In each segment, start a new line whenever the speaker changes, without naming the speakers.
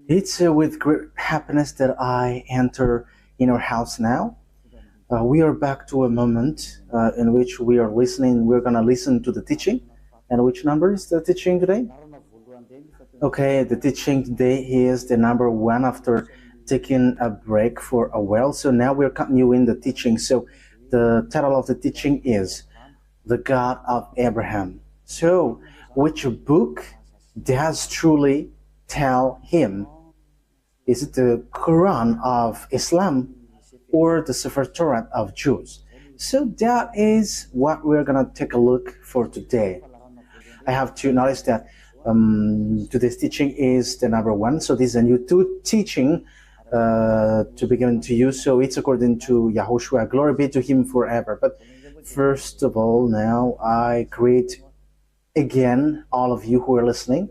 It's with great happiness that I enter in our house now. We are back to a moment in which we are listening. We're going to listen to the teaching. And which number is the teaching today? Okay, the teaching today is the number 1 after taking a break for a while. So now we're continuing the teaching. So the title of the teaching is The God of Abraham. So which book does truly tell him? Is it the Quran of Islam or the Sefer Torat of Jews? So that is what we're going to take a look for today. I have to notice that today's teaching is the number 1. So this is a new teaching to be given to you. So it's according to YAHOSHUAH. Glory be to him forever. But first of all, now I greet again all of you who are listening.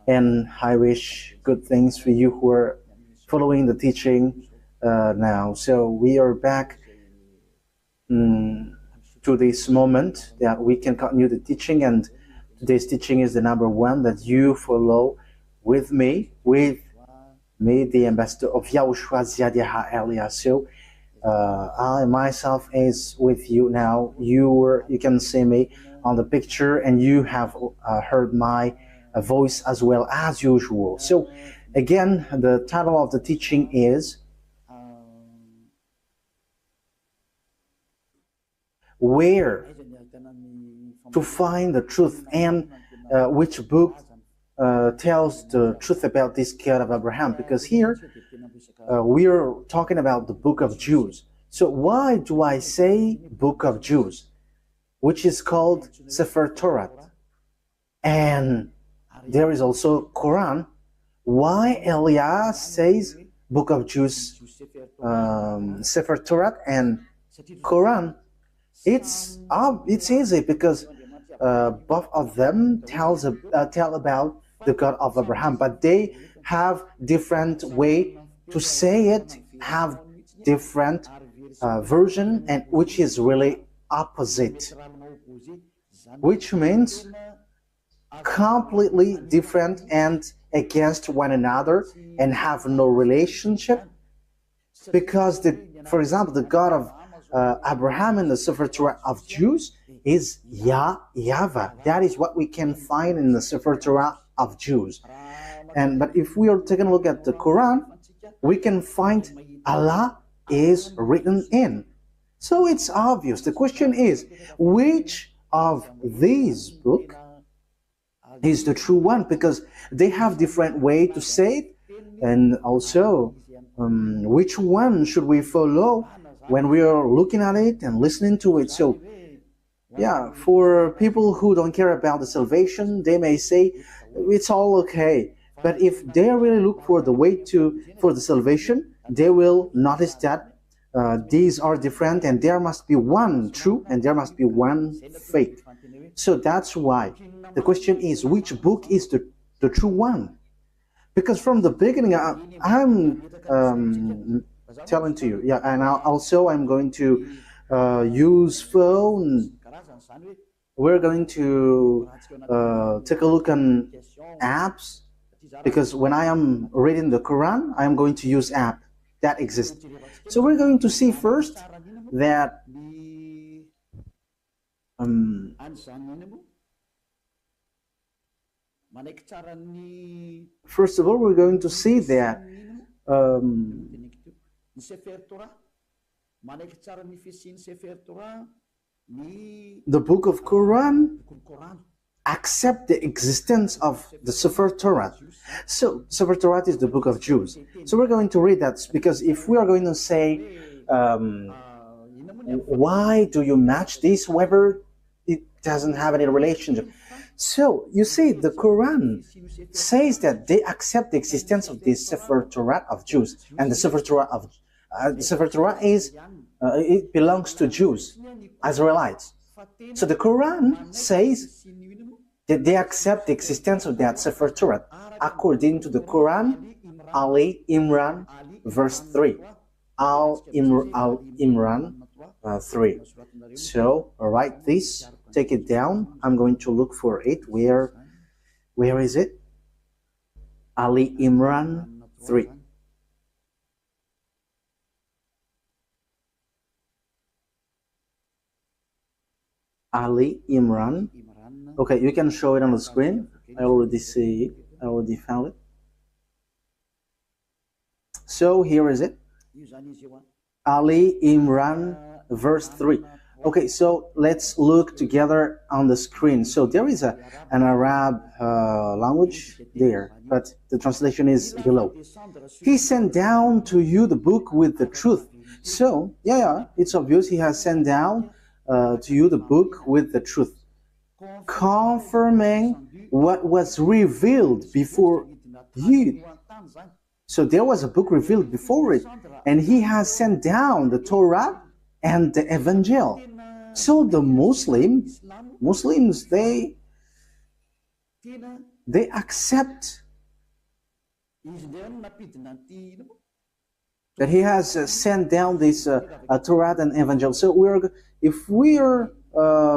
And I wish good things for you who are following the teaching now. So we are back to this moment that we can continue the teaching, and today's teaching is the number 1 that you follow with me, the ambassador of YAHOSHUAH Ziadiha Elia. So I myself is with you now. You can see me on the picture, and you have heard my voice as well as usual. So again, the title of the teaching is Where to Find the Truth, and which book tells the truth about this God of Abraham, because here we are talking about the book of Jews. So why do I say book of Jews, which is called Sefer Torat, and there is also Quran? Why Elias says book of Jews, Sefer Torat and Quran? It's easy because both of them tell about the God of Abraham, but they have different way to say it, have different version, and which is really opposite, which means completely different and against one another and have no relationship. Because for example, the God of Abraham in the Sefer Torah of Jews is YAHVAH. That is what we can find in the Sefer Torah of Jews. But if we are taking a look at the Quran, we can find Allah is written in. So it's obvious. The question is, which of these books is the true one? Because they have different way to say it, and also which one should we follow when we are looking at it and listening to it. So yeah, for people who don't care about the salvation, they may say it's all okay. But if they really look for the way for the salvation, they will notice that these are different, and there must be one true and there must be one fake. So that's why the question is, which book is the true one? Because from the beginning, I'm telling to you, yeah, and also I'm going to use phone. We're going to take a look on apps, because when I am reading the Quran, I am going to use app that exists. So we're going to see first that first of all, we're going to see that the book of Quran accept the existence of the Sefer Torah. So Sefer Torah is the book of Jews. So we're going to read that, because if we are going to say why do you match this, whether it doesn't have any relationship. So you see, the Quran says that they accept the existence of the Sefer Torah of Jews, and the Sefer Torah is it belongs to Jews, Israelites. So the Quran says that they accept the existence of that Sefer Torah according to the Quran, Ali Imran, verse 3. Imran 3. So write this, take it down. I'm going to look for it. Where is it? Ali Imran 3. Ali Imran. Okay, you can show it on the screen. I already see it. I already found it. So here is it. Ali Imran, verse 3. Okay, so let's look together on the screen. So there is an Arab language there, but the translation is below. He sent down to you the book with the truth. So, yeah, it's obvious he has sent down to you the book with the truth, confirming what was revealed before you. So there was a book revealed before it, and he has sent down the Torah and the Evangel. So the Muslims, they accept that he has sent down this Torah and Evangel. So if we are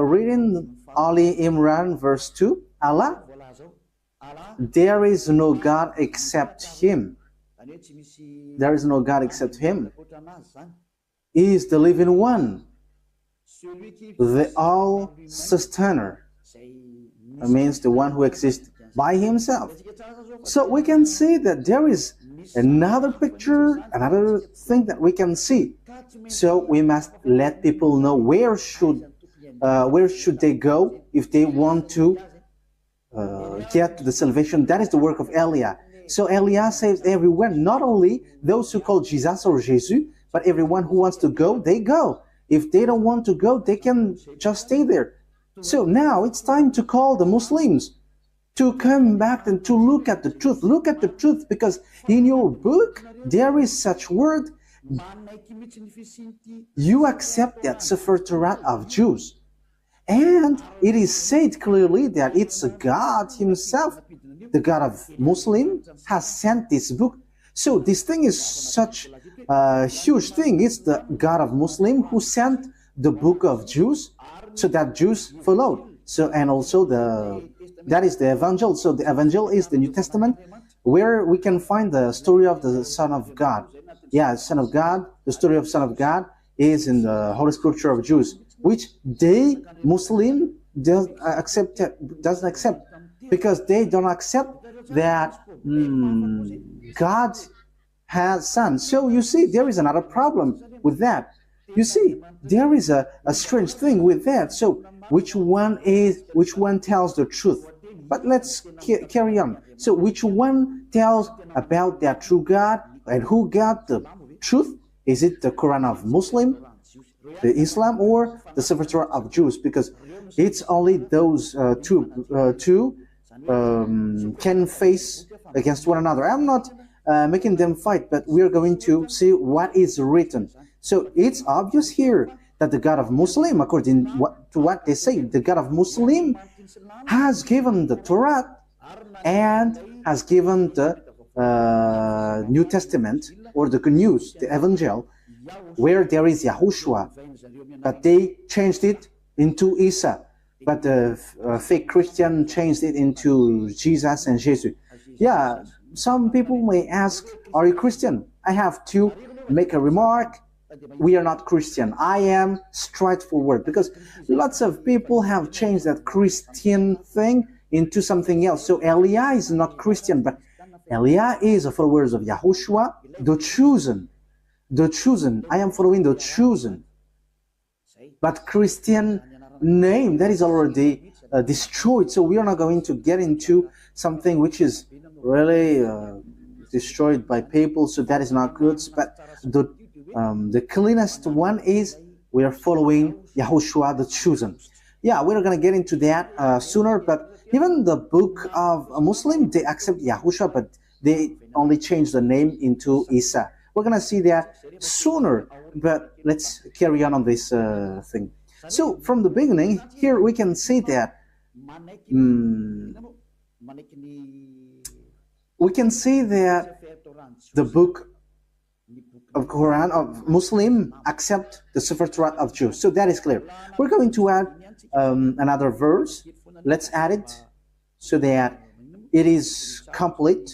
reading Ali Imran verse 2, Allah, there is no God except Him. There is no God except Him. He is the living one, the all-sustainer. That means the one who exists by Himself. So we can see that there is another picture, another thing that we can see. So we must let people know where should they go if they want to get to the salvation. That is the work of Elia. So Elia saves everyone, not only those who call Jesus or Jesus, but everyone who wants to go, they go. If they don't want to go, they can just stay there. So now it's time to call the Muslims to come back and to look at the truth. Look at the truth, because in your book there is such word. You accept that Sefer Torat of Jews. And it is said clearly that it's God Himself, the God of Muslim, has sent this book. So this thing is such a huge thing. It's the God of Muslim who sent the book of Jews, so that Jews followed. So, and also that is the Evangel. So the Evangel is the New Testament, where we can find the story of the Son of God. Yeah, Son of God. The story of Son of God is in the Holy Scripture of Jews, which they Muslim doesn't accept, because they don't accept that God has son. So you see, there is another problem with that. You see, there is a strange thing with that. So which one tells the truth? But let's carry on. So which one tells about that true God, and who got the truth? Is it the Quran of Muslim, the Islam, or the Sefer Torah of Jews? Because it's only those two can face against one another. I'm not making them fight, but we are going to see what is written. So it's obvious here that the God of Muslim, according to what they say, the God of Muslim has given the Torah and has given the New Testament, or the Good News, the Evangel, where there is YAHOSHUAH, but they changed it into Isa, but the fake Christian changed it into Jesus and Jesus. Yeah, some people may ask, are you Christian? I have to make a remark. We are not Christian. I am straightforward, because lots of people have changed that Christian thing into something else. So Elia is not Christian, but Elia is a follower of YAHOSHUAH, the chosen. The chosen. I am following the chosen. But Christian name, that is already destroyed. So we are not going to get into something which is really destroyed by people. So that is not good. But the cleanest one is we are following YAHOSHUAH, the chosen. Yeah, we're going to get into that sooner. But even the book of a Muslim, they accept YAHOSHUAH, but they only change the name into Isa. We're going to see that sooner, but let's carry on this thing. So from the beginning, here we can see that the book of Quran of Muslim accept the Sefer Torat of Jews. So that is clear. We're going to add another verse. Let's add it so that it is complete.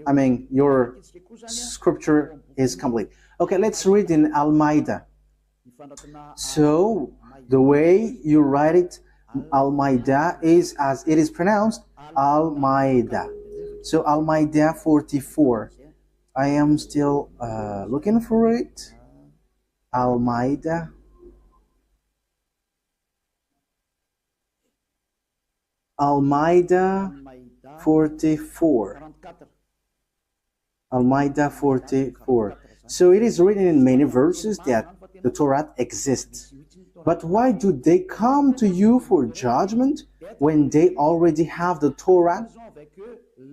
I mean, your scripture is complete. Okay, let's read in Al-Maida. So, the way you write it, Al-Maida, is as it is pronounced, Al-Maida. So, Al-Maida 44. I am still looking for it. Al-Maida. Al-Maida 44. Al-Maida 44. So it is written in many verses that the Torah exists. But why do they come to you for judgment when they already have the Torah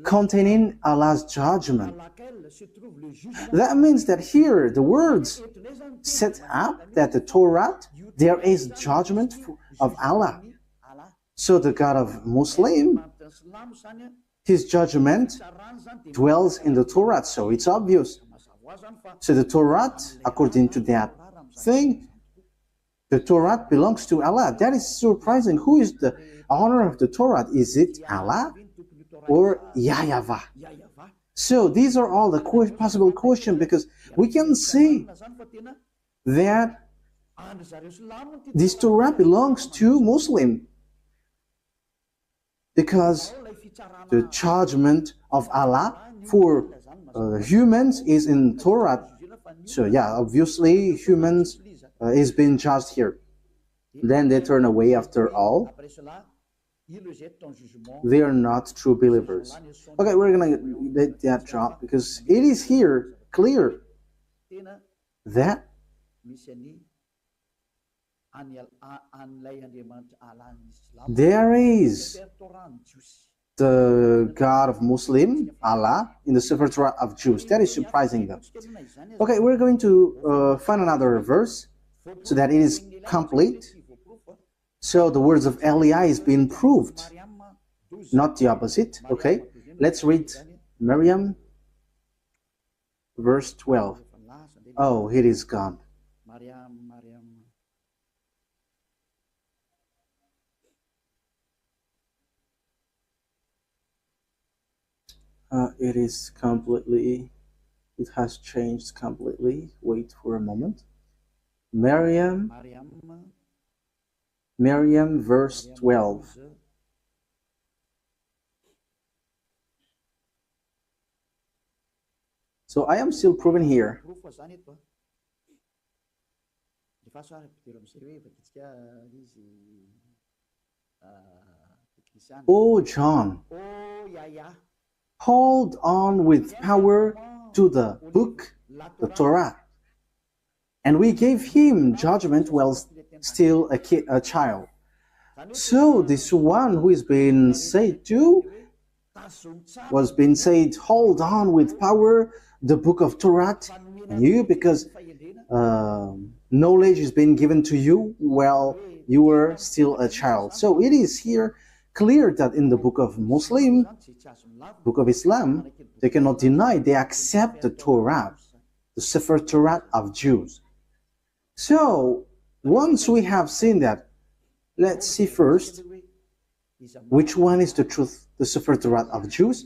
containing Allah's judgment? That means that here the words set up that the Torah, there is judgment of Allah. So the God of Muslim, his judgment dwells in the Torah, so it's obvious. So the Torah, according to that thing, the Torah belongs to Allah. That is surprising. Who is the owner of the Torah? Is it Allah or YAHVAH? So these are all the possible questions, because we can see that this Torah belongs to Muslim, because the judgment of Allah for humans is in Torah. So yeah, obviously humans is being judged here. Then they turn away after all. They are not true believers. Okay, we're gonna let that drop, because it is here clear that there is the God of Muslim, Allah, in the Sefer Torah of Jews. That is surprising them. Okay, we're going to find another verse so that it is complete. So the words of Eliah is being proved, not the opposite. Okay, let's read Miriam, verse 12. Oh, it is gone. It is completely, it has changed completely. Wait for a moment. Miriam, verse 12. So I am still proving here. Oh, John, hold on with power to the book, the Torah. And we gave him judgment while still a child. So this one who is being said to was being said, hold on with power the book of Torah. And you, because knowledge is being given to you while you were still a child. So it is here clear that in the book of Muslim, book of Islam, they cannot deny, they accept the Torah, the Sefer Torah of Jews. So once we have seen that, let's see first which one is the truth, the Sefer Torah of Jews,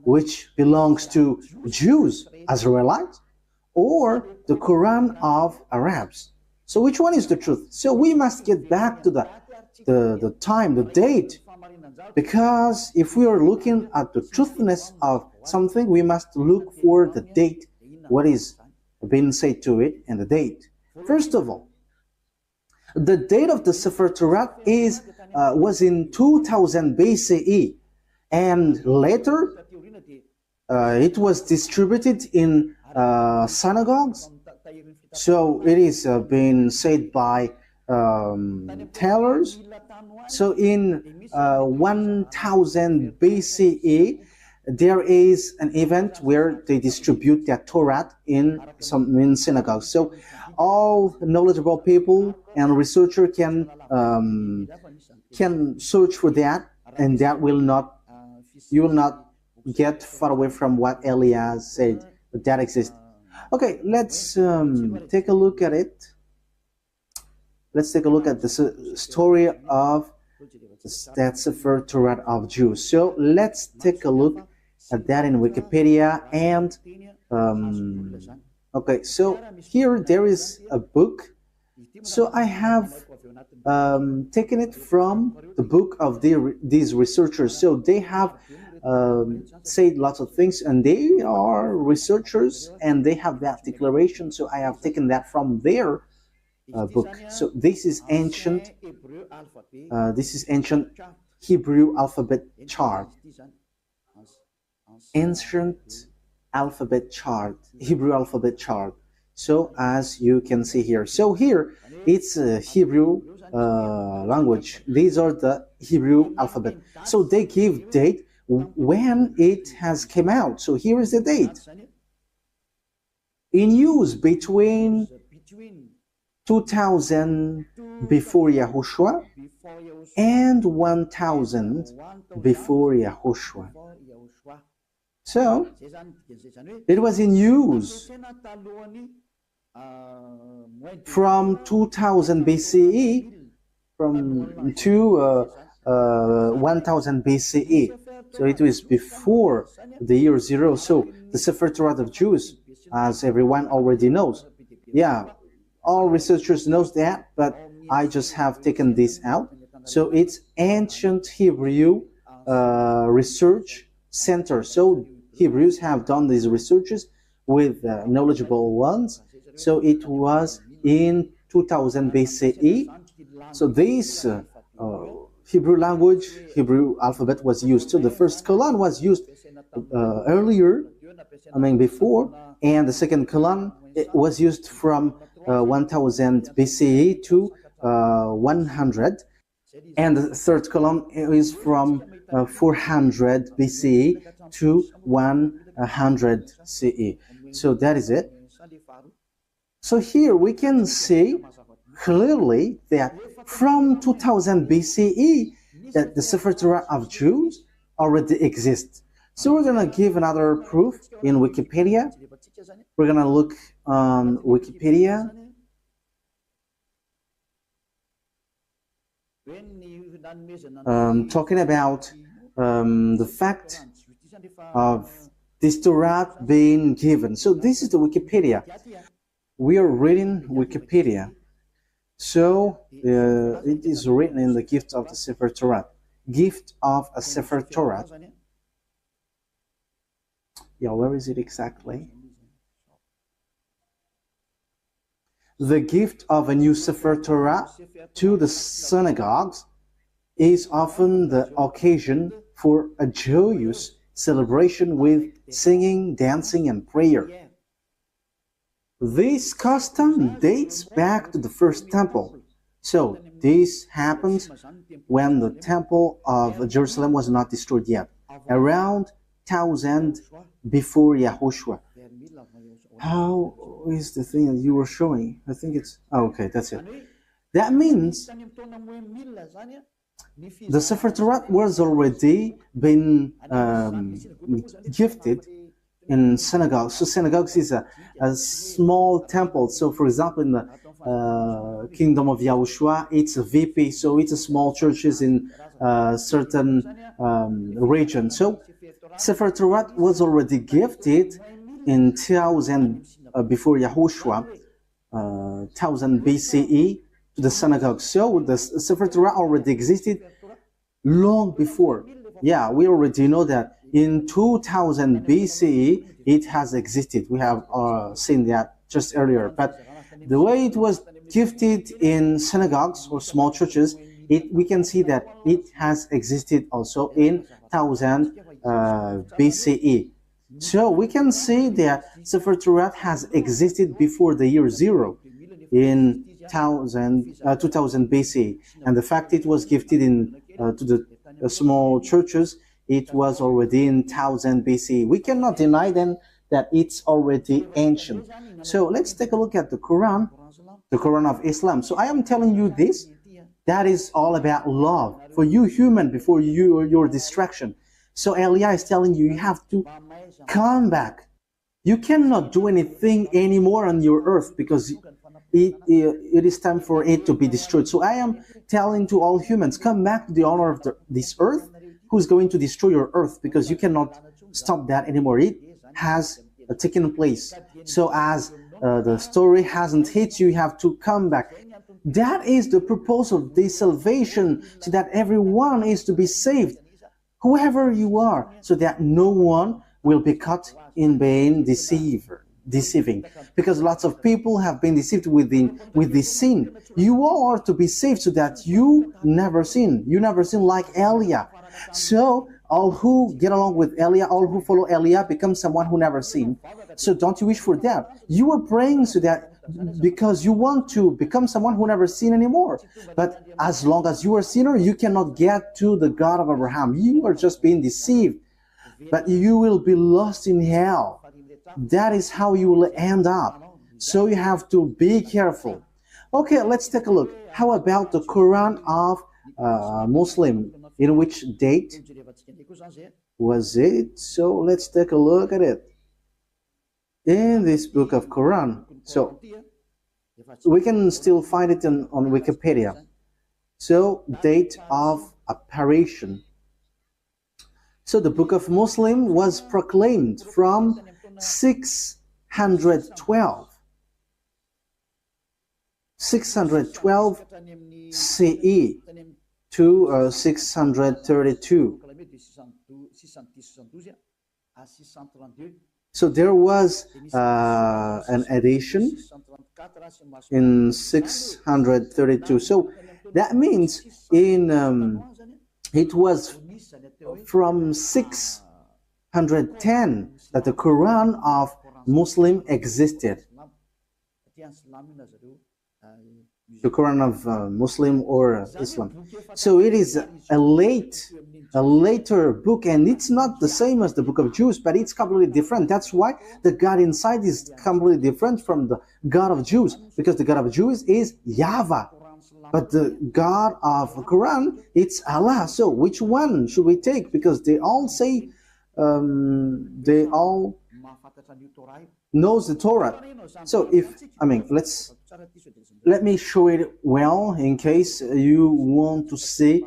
which belongs to Jews, Israelites, or the Quran of Arabs. So which one is the truth? So we must get back to the time, the date, because if we are looking at the truthness of something, we must look for the date, what is being said to it, and the date. First of all, the date of the Sefer Torah was in 2000 BCE, and later it was distributed in synagogues. So it is being said by tailors. So in 1000 BCE, there is an event where they distribute their Torah in synagogues. So all knowledgeable people and researcher can search for that, and that will not, you will not get far away from what Elias said, but that exists. Okay, let's take a look at it. Let's take a look at the story of that Sefer Torah of Jews. So let's take a look that in Wikipedia. And okay, so here there is a book. So I have taken it from the book of these researchers. So they have said lots of things, and they are researchers and they have that declaration. So I have taken that from their book. So this is ancient Hebrew alphabet chart. Ancient alphabet chart, Hebrew alphabet chart. So as you can see here, so here it's a Hebrew language. These are the Hebrew alphabet. So they give date when it has came out. So here is the date. In use between 2000 before Yahushua and 1000 before Yahushua. So it was in use from 2000 BCE to 1000 BCE. So it was before the year 0. So the Sefer Torat of Jews, as everyone already knows. Yeah, all researchers knows that, but I just have taken this out. So it's ancient Hebrew research center. So Hebrews have done these researches with knowledgeable ones. So it was in 2000 BCE. So this Hebrew language, Hebrew alphabet was used. So the first colon was used earlier, before, and the second colon it was used from 1000 BCE to 100, and the third column is from 400 BCE to 100 CE. So that is it. So here we can see clearly that from 2000 BCE that the Sefer Torah of Jews already exists. So we're going to give another proof in Wikipedia. We're going to look on Wikipedia. Talking about the fact of this Torah being given. So this is the Wikipedia. We are reading Wikipedia. So it is written in the gift of the Sefer Torah. Gift of a Sefer Torah. Yeah, where is it exactly? The gift of a new Sefer Torah to the synagogues is often the occasion for a joyous celebration with singing, dancing, and prayer. This custom dates back to the first temple. So this happened when the temple of Jerusalem was not destroyed yet, around 1000 before Yahushua. How is the thing that you were showing? I think it's... Oh, okay, that's it. That means the Sefer Torah was already been gifted in synagogues. So synagogues is a small temple. So for example, in the kingdom of YAHOSHUAH, it's a VP. So it's a small churches in certain region. So Sefer Torah was already gifted in 1000 before Yahushua, 1000 BCE to the synagogue. So the Sefer Torah already existed long before. Yeah, we already know that in 2000 BCE it has existed. We have seen that just earlier. But the way it was gifted in synagogues or small churches, we can see that it has existed also in 1000 BCE. So we can see that Sefer Torah has existed before the year 0 in 2000 BC, and the fact it was gifted in to the small churches, it was already in 1000 BC. We cannot deny then that it's already ancient. So let's take a look at the Quran of Islam. So I am telling you this, that is all about love for you human before your distraction. So Elia is telling you, you have to come back. You cannot do anything anymore on your earth because it is time for it to be destroyed. So I am telling to all humans, come back to the owner of this earth, who's going to destroy your earth, because you cannot stop that anymore. It has taken place. So as the story hasn't hit you, you have to come back. That is the purpose of this salvation, so that everyone is to be saved, whoever you are, so that no one will be caught in being deceiving, because lots of people have been deceived with this sin. You are to be saved so that you never sin. You never sin like Eliah. So all who get along with Eliah, all who follow Eliah, become someone who never sinned. So don't you wish for that? You are praying so that because you want to become someone who never sinned anymore. But as long as you are a sinner, you cannot get to the God of Abraham. You are just being deceived, but you will be lost in hell. That is how you will end up. So you have to be careful. Okay, let's take a look. How about the Quran of Muslim? In which date was it? So let's take a look at it. In this book of Quran. So we can still find it on Wikipedia. So date of apparition. So the book of Muslim was proclaimed from 612 CE to 632. So there was an edition in 632. So that means it was from 610 that the Quran of Muslim existed. The Quran of Muslim or Islam. So it is a later book, and it's not the same as the book of Jews, but it's completely different. That's why the God inside is completely different from the God of Jews, because the God of Jews is YAHVAH, but the God of the Quran, it's Allah. So which one should we take? Because they all say, they all knows the Torah. So let me show it well in case you want to see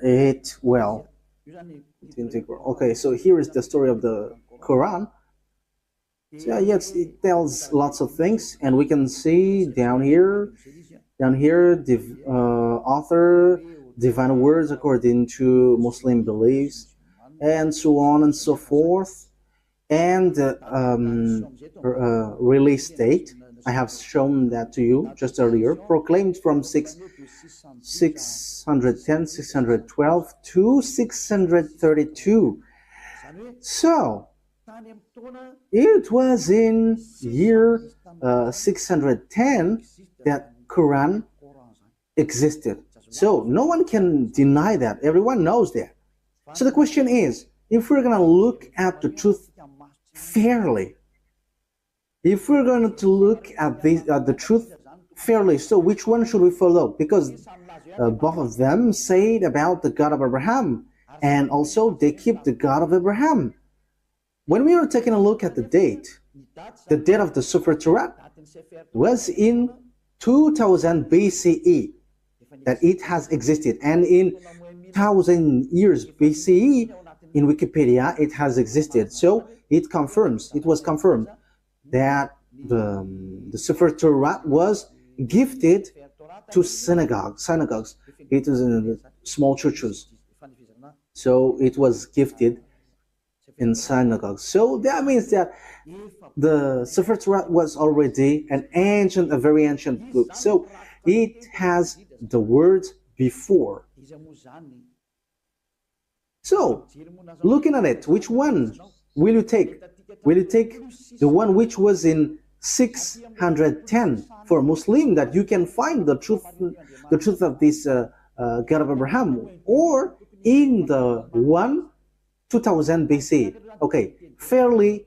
it well. Okay, so here is the story of the Quran. So yes, it tells lots of things, and we can see down here, the author, divine words according to Muslim beliefs, and so on and so forth, and release date. I have shown that to you just earlier, proclaimed from 610, 612 to 632. So, it was in year 610 that Quran existed. So, no one can deny that. Everyone knows that. So, the question is, if we're going to look at the truth fairly, if we're going to look at the truth fairly, so which one should we follow? Because both of them say about the God of Abraham, and also they keep the God of Abraham. When we are taking a look at the date of the Sefer Torat was in 2000 BCE that it has existed, and in 1000 years BCE in Wikipedia it has existed. So it was confirmed that the Sefer Torah was gifted to synagogues. It is in small churches. So it was gifted in synagogues. So that means that the Sefer Torah was already a very ancient book. So it has the words before. So, looking at it, which one will you take? Will you take the one which was in 610 for Muslim, that you can find the truth of this God of Abraham, or in the 2000 BC? Okay, fairly,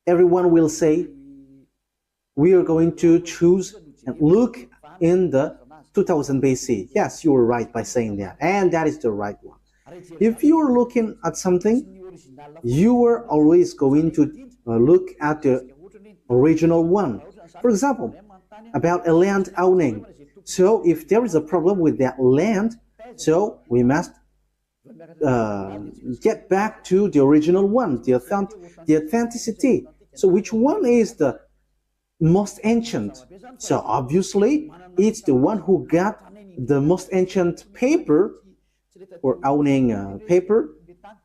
everyone will say we are going to choose and look in the 2000 BC. Yes, you were right by saying that, and that is the right one. If you are looking at something, you are always going to look at the original one. For example, about a land owning. So if there is a problem with that land, so we must get back to the original one, the authenticity. So which one is the most ancient? So obviously it's the one who got the most ancient paper or owning paper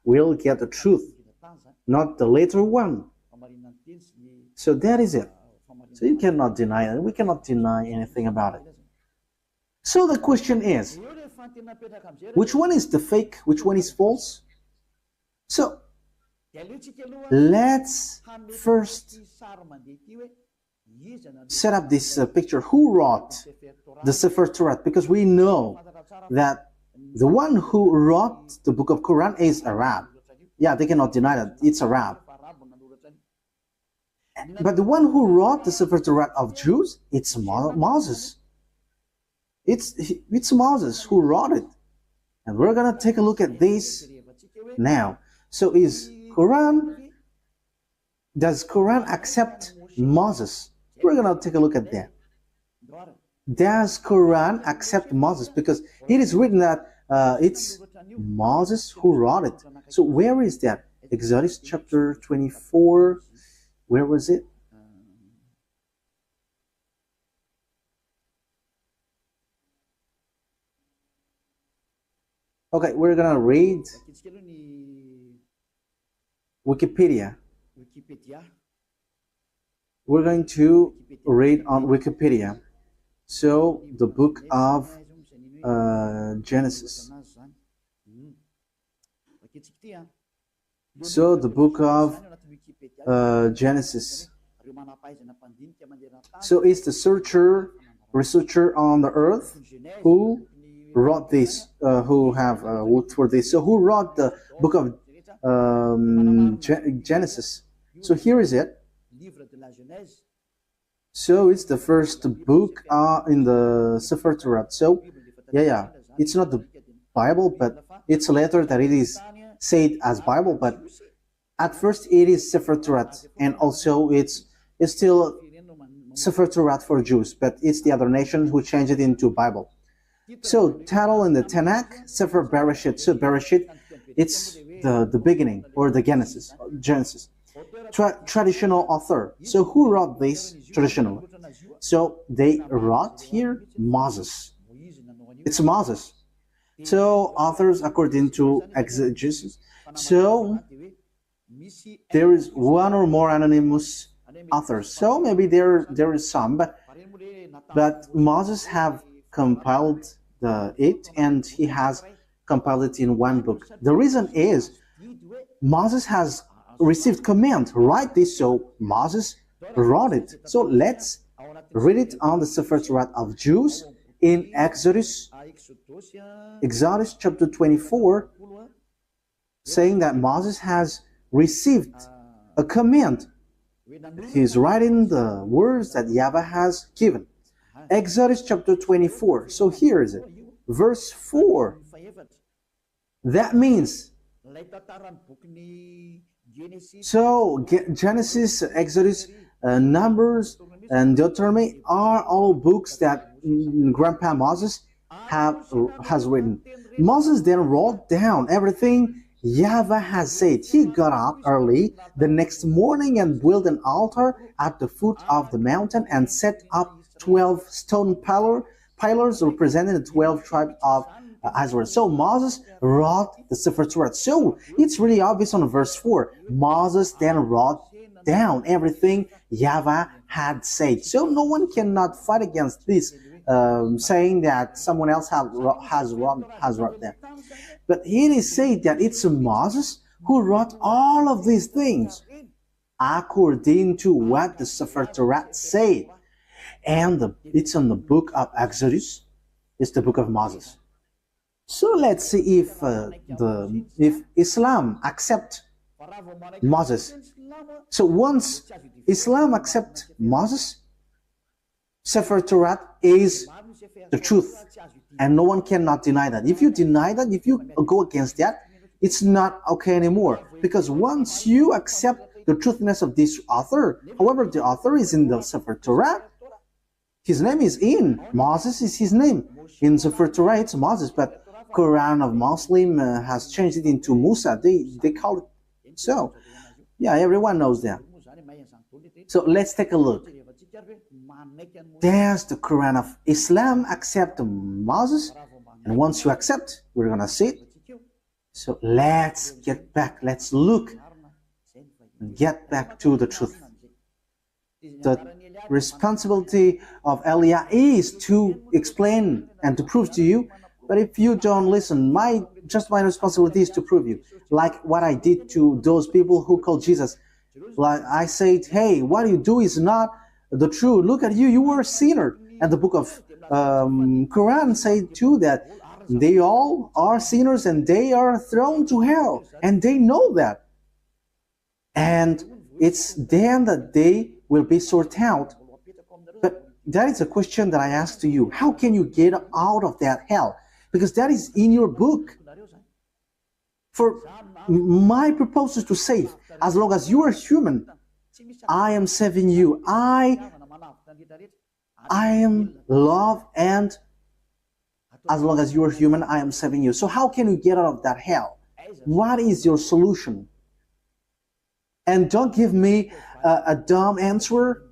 will get the truth, not the later one. So that is it. So you cannot deny it. We cannot deny anything about it. So the question is, which one is the fake? Which one is false? So let's first set up this picture. Who wrote the Sefer Torat? Because we know that the one who wrote the book of Quran is Arab. Yeah, they cannot deny that it's Arab. But the one who wrote the Sefer Torat of Jews, it's Moses. It's Moses who wrote it. And we're going to take a look at this now. So does Quran accept Moses? We're going to take a look at that. Does Quran accept Moses? Because it is written that it's Moses who wrote it. So where is that? Exodus chapter 24. Where was it? Okay, we're gonna read Wikipedia. We're going to read on Wikipedia. So the book of Genesis. So the book of Genesis. So it's the researcher on the earth who wrote this, who have worked for this. So who wrote the book of Genesis? So here is it. So it's the first book in the Sefer Torah. So yeah, it's not the Bible, but it's a letter that it is said as Bible, but at first it is Sefer Torah, and also it's still Sefer Torah for Jews, but it's the other nations who changed it into Bible. So title in the Tanakh, Sefer Bereshit. So Bereshit, it's the beginning or the Genesis. Traditional author. So who wrote this traditionally? So they wrote here Moses. It's Moses. So authors according to exegesis. So there is one or more anonymous authors. So maybe there is some, but Moses have compiled it, and he has compiled it in one book. The reason is Moses has received command, write this, so Moses wrote it. So let's read it on the Sefer Torah of Jews in Exodus chapter 24, saying that Moses has received a command. He's writing the words that YAHVAH has given. Exodus chapter 24. So here is it. Verse 4. That means, so Genesis, Exodus, Numbers, and Deuteronomy are all books that Grandpa Moses has written. Moses then wrote down everything YAHVAH has said. He got up early the next morning and built an altar at the foot of the mountain and set up 12 stone pillars representing the 12 tribes of Israel. So Moses wrote the Sefer Torah. So it's really obvious on verse 4. Moses then wrote down everything YAHVAH had said. So no one cannot fight against this, saying that someone else has wrote that. But it is said that it's Moses who wrote all of these things according to what the Sefer Torah said. And it's in the book of Exodus. It's the book of Moses. So let's see if Islam accepts Moses. So once Islam accepts Moses, Sefer Torah is the truth, and no one cannot deny that. If you deny that, if you go against that, it's not okay anymore. Because once you accept the truthiness of this author, however, the author is in the Sefer Torah, his name is in. Moses is his name. In Sefer Torah, it's Moses, but Quran of Muslim has changed it into Musa. They call it so. Yeah, everyone knows that. So let's take a look. Does the Quran of Islam accept Moses? And once you accept, we're gonna see it. So let's get back. Let's look and get back to the truth. The responsibility of Elia is to explain and to prove to you. But if you don't listen, my responsibility is to prove you. Like what I did to those people who called Jesus. Like I said, hey, what you do is not the truth. Look at you, you were a sinner. And the book of Quran said too that they all are sinners and they are thrown to hell. And they know that. And it's then that they will be sorted out. But that is a question that I ask to you. How can you get out of that hell? Because that is in your book. For my purpose is to save. As long as you are human, I am saving you. I am love, and as long as you are human, I am saving you. So how can you get out of that hell? What is your solution? And don't give me a dumb answer,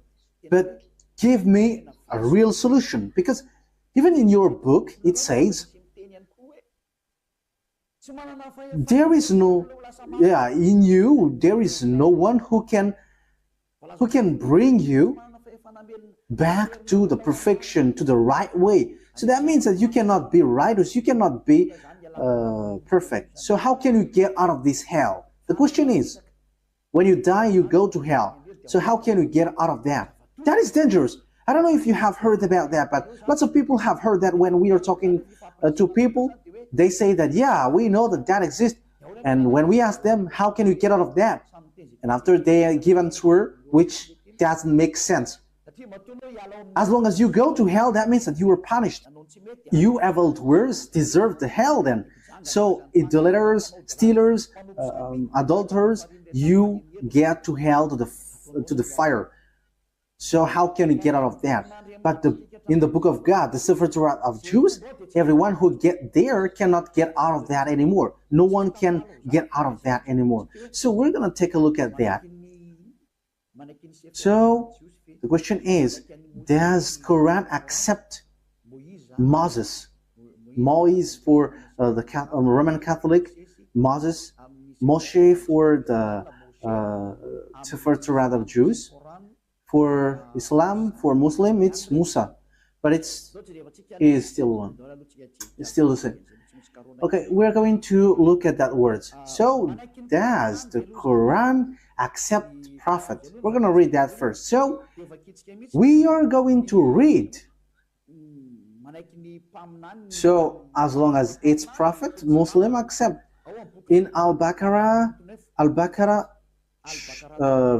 but give me a real solution. Because even in your book, it says, there is no, in you, there is no one who can bring you back to the perfection, to the right way. So that means that you cannot be righteous, you cannot be perfect. So how can you get out of this hell? The question is, when you die, you go to hell. So how can you get out of that? That is dangerous. I don't know if you have heard about that, but lots of people have heard that when we are talking to people, they say that, yeah, we know that that exists. And when we ask them, how can you get out of that? And after they give an answer, which doesn't make sense. As long as you go to hell, that means that you were punished. You evildoers deserve the hell then. So idolaters, stealers, adulterers, you get to hell, to the fire. So how can you get out of that? But in the book of God, the Sefer Torat of Jews, everyone who get there cannot get out of that anymore. No one can get out of that anymore. So we're going to take a look at that. So the question is, does Quran accept Moses? Moise for the Roman Catholic, Moses, Moshe for the Sefer Torat of Jews. For Islam, for Muslim, it's Musa, but it is still one. It's still the same. Okay, we're going to look at that words. So, does the Quran accept prophet? We're going to read that first. So, we are going to read. So, as long as it's prophet, Muslim accept. In Al-Baqarah,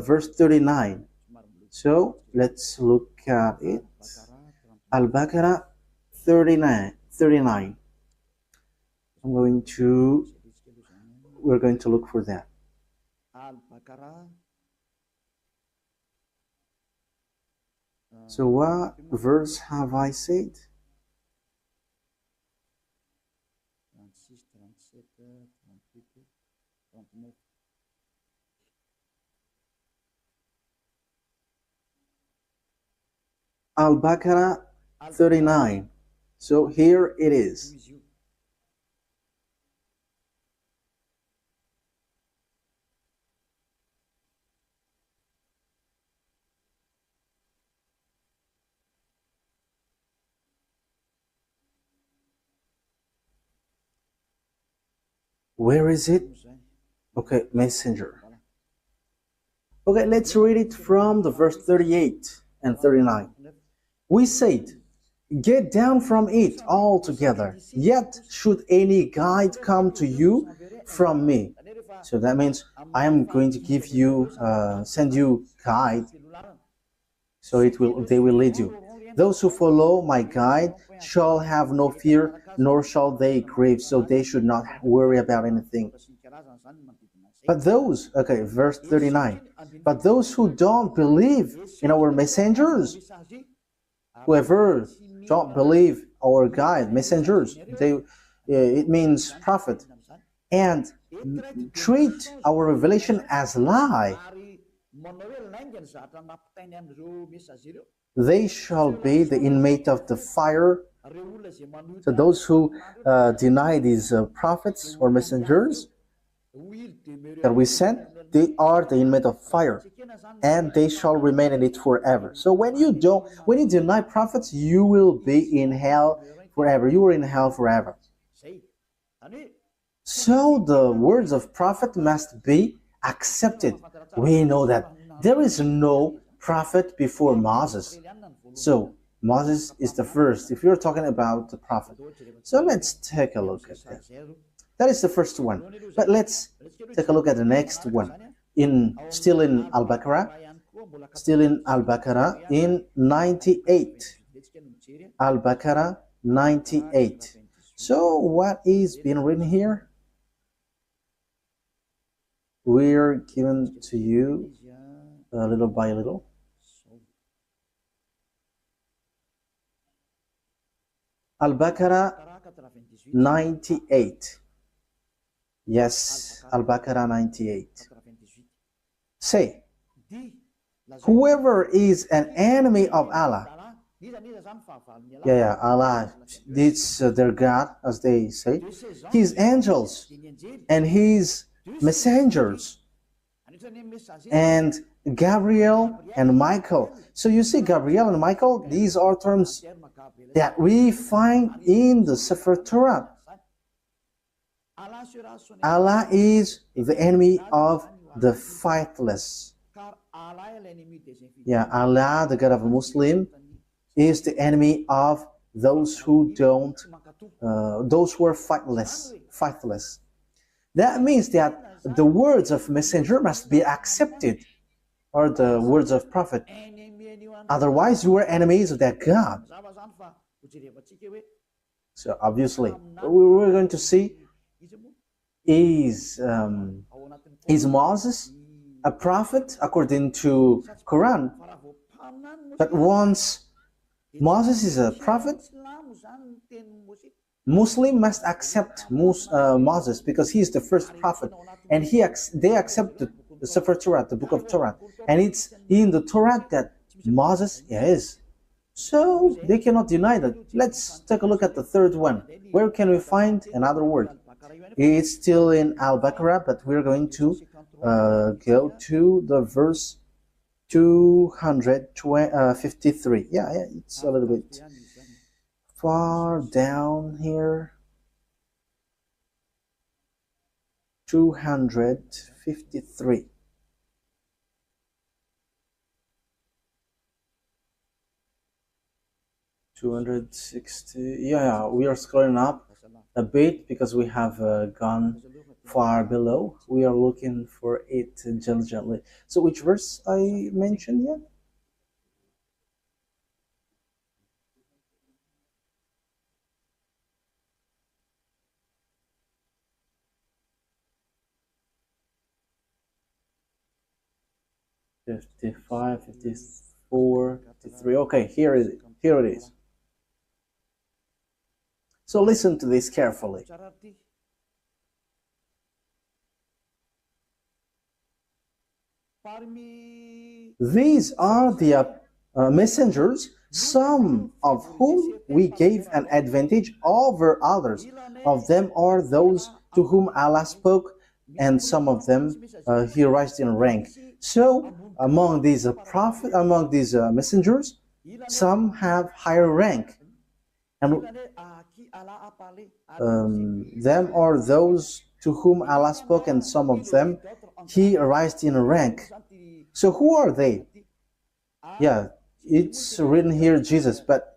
verse 39. So let's look at it. Al-Baqarah 39. We're going to look for that. So what verse have I said? Al-Baqarah 39. So here it is. Where is it? Okay, messenger. Okay, let's read it from the verse 38 and 39. We said, get down from it altogether, yet should any guide come to you from me. So that means I am going to give you, send you guide, so they will lead you. Those who follow my guide shall have no fear, nor shall they grieve, so they should not worry about anything. But those, okay, verse 39, but those who don't believe in our messengers, whoever don't believe our guide, messengers, it means prophet, and treat our revelation as lie, they shall be the inmate of the fire. So those who deny these prophets or messengers that we sent, they are the inmate of fire, and they shall remain in it forever. So when you deny prophets, you will be in hell forever. You are in hell forever. So the words of prophet must be accepted. We know that there is no prophet before Moses. So Moses is the first, if you're talking about the prophet. So let's take a look at that. That is the first one. But let's take a look at the next one. Still in Al-Baqarah, in 98. Al-Baqarah 98. So what is being written here? We're given to you little by little. Al-Baqarah 98. Yes, Al-Baqarah 98. Say, whoever is an enemy of Allah, Allah, it's their God, as they say, his angels and his messengers, and Gabriel and Michael. So you see, Gabriel and Michael, these are terms that we find in the Sefer Torat. Allah is the enemy of the faithless. Allah, the God of a Muslim, is the enemy of those who those who are faithless. That means that the words of messenger must be accepted, or the words of prophet. Otherwise, you are enemies of that God. So obviously, we're going to see, is Moses a prophet according to Quran? But once Moses is a prophet, Muslim must accept Moses, because he is the first prophet, and they accept the Sefer Torah, the book of Torah, and it's in the Torah that Moses is. So they cannot deny that. Let's take a look at the third one. Where can we find another word? It's still in Al-Baqarah, but we're going to go to the verse 253. Yeah, it's a little bit far down here. 253. Yeah, we are scrolling up a bit because we have gone far below. We are looking for it diligently. So which verse I mentioned yet? "55, 54, 53. Okay, here it is. So listen to this carefully. These are the messengers, some of whom we gave an advantage over others. Of them are those to whom Allah spoke, and some of them he raised in rank. So among these messengers, some have higher rank, and them are those to whom Allah spoke, and some of them he raised in rank. So who are they? Yeah, it's written here Jesus, but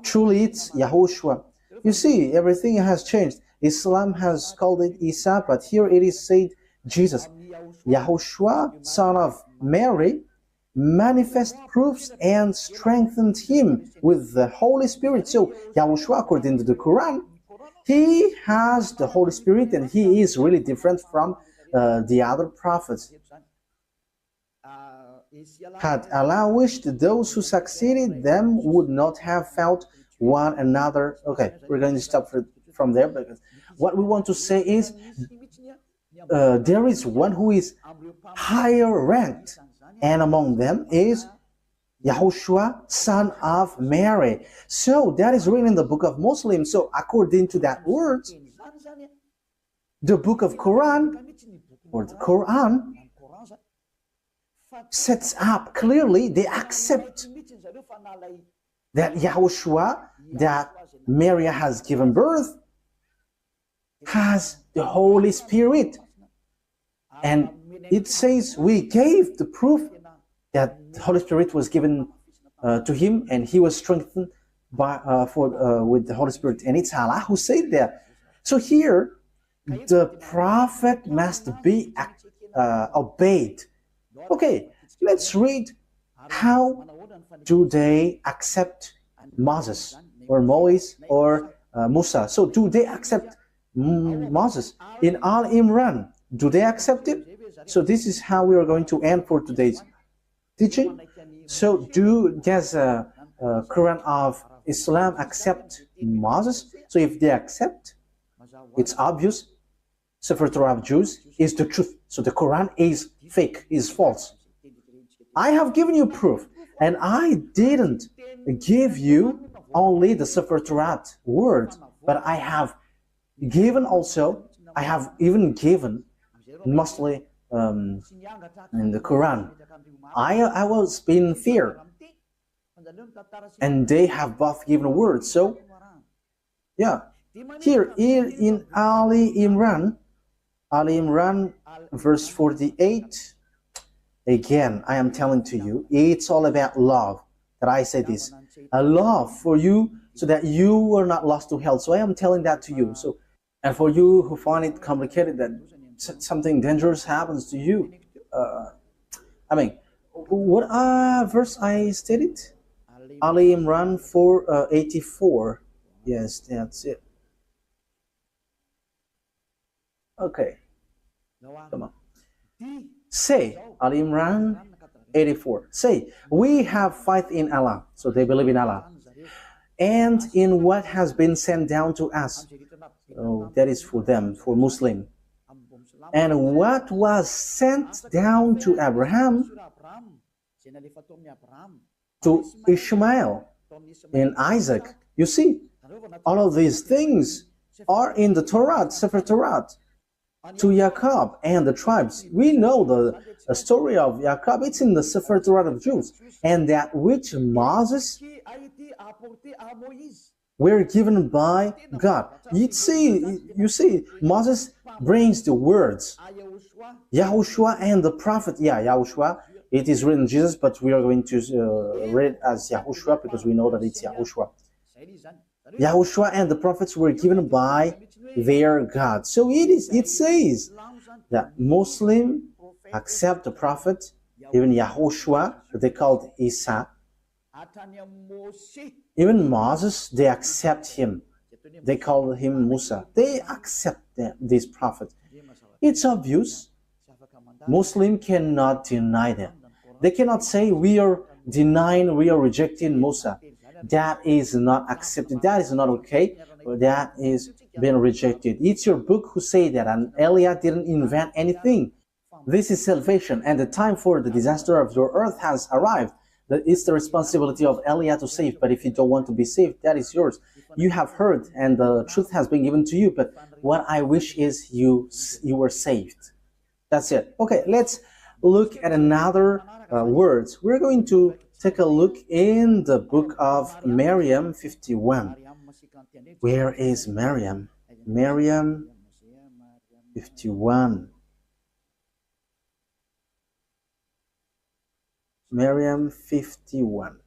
truly it's YAHOSHUAH. You see, everything has changed. Islam has called it Isa, but here it is said Jesus. YAHOSHUAH, son of Mary, manifest proofs and strengthened him with the Holy Spirit. So YAHOSHUAH, according to the Quran, he has the Holy Spirit, and he is really different from the other prophets. Had Allah wished, those who succeeded them would not have felt one another. Okay, we're going to stop from there, because what we want to say is there is one who is higher ranked, and among them is YAHOSHUAH, son of Mary. So that is written in the book of Muslims. So according to that word, the book of Quran, or the Quran, sets up clearly, they accept that YAHOSHUAH, that Mary has given birth, has the Holy Spirit. And it says we gave the proof that the Holy Spirit was given to him, and he was strengthened by with the Holy Spirit. And it's Allah who said that. So here, the prophet must be obeyed. Okay, let's read how do they accept Moses or Moise or Musa. So do they accept Moses in Al Imran? Do they accept it? So this is how we are going to end for today's teaching. So does Quran of Islam accept Moses? So if they accept, it's obvious Sefer Torah of Jews is the truth. So the Quran is fake, is false. I have given you proof, and I didn't give you only the Sefer Torah word, but I have given also, I have even given mostly in the Quran. I was in fear, and they have both given words. So yeah, here in Ali Imran verse 48, again I am telling to you, it's all about love, that I say this, a love for you so that you are not lost to hell. So I am telling that to you. So, and for you who find it complicated, that something dangerous happens to you, I mean, what verse I stated? Ali Imran 4:84. Yes, that's it. Okay, come on. Say, Ali Imran 84. Say, we have faith in Allah. So they believe in Allah, and in what has been sent down to us. So that is for them, for Muslim. And what was sent down to Abraham, to Ishmael, and Isaac. You see, all of these things are in the Torat, Sefer Torah. To Jacob and the tribes. We know the story of Jacob. It's in the Sefer Torah of Jews. And that which Moses were given by God. You see, Moses brings the words. YAHOSHUAH and the prophet. Yeah, YAHOSHUAH. It is written Jesus, but we are going to read it as YAHOSHUAH because we know that it's YAHOSHUAH. YAHOSHUAH and the prophets were given by their God. So it says that Muslim accept the prophet, even YAHOSHUAH, they called Isa. Even Moses, they accept him. They call him Musa. They accept this prophet. It's obvious. Muslim cannot deny them. They cannot say we are denying, we are rejecting Musa. That is not accepted. That is not okay. That is being rejected. It's your book who say that, and Eliah didn't invent anything. This is salvation, and the time for the disaster of your earth has arrived. It's the responsibility of Eliah to save, but if you don't want to be saved, that is yours. You have heard, and the truth has been given to you, but what I wish is you were saved. That's it. Okay, let's look at another words. We're going to take a look in the book of Maryam 51. Where is Maryam? Maryam 51. Maryam 51.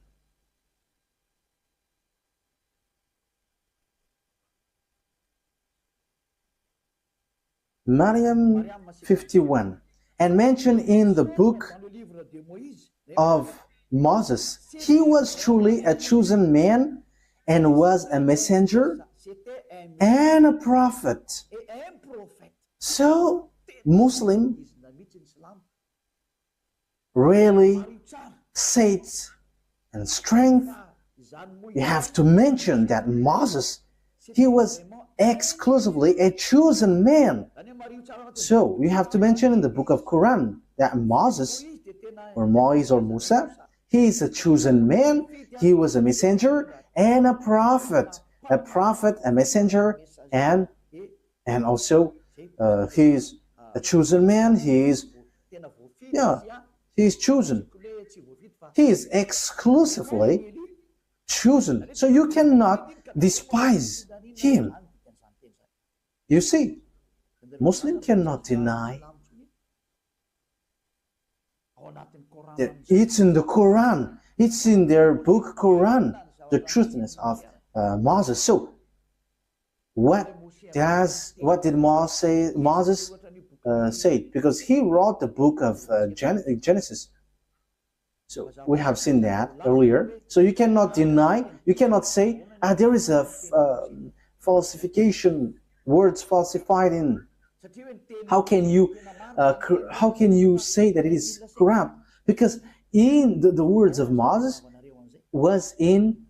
Maryam 51. And mentioned in the book of Moses, he was truly a chosen man and was a messenger and a prophet. So, Muslim really faith and strength, you have to mention that Moses, he was exclusively a chosen man. So you have to mention in the book of Quran that Moses, or Moise or Musa, he is a chosen man. He was a messenger and a prophet, a messenger, and also he is a chosen man. He is chosen. He is exclusively chosen. So you cannot despise him. You see, Muslim cannot deny that it's in the Quran, it's in their book Quran, the truthness of Moses. So what did Moses say? Because he wrote the book of Genesis. So we have seen that earlier. So you cannot deny, you cannot say, there is a falsification, words falsified in. How can you say that it is corrupt? Because in the words of Moses was in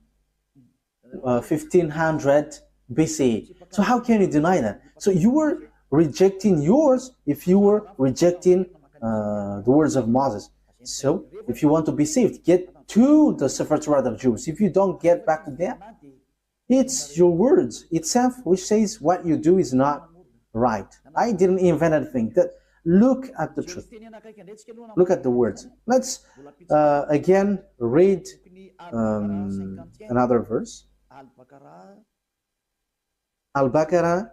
1500 BCE. So how can you deny that? So you were rejecting yours if you were rejecting the words of Moses. So if you want to be saved, get to the Sefer Torat of Jews. If you don't get back to them, it's your words itself which says what you do is not right. I didn't invent anything. Look at the truth. Look at the words. Let's again read another verse. Al-Baqarah,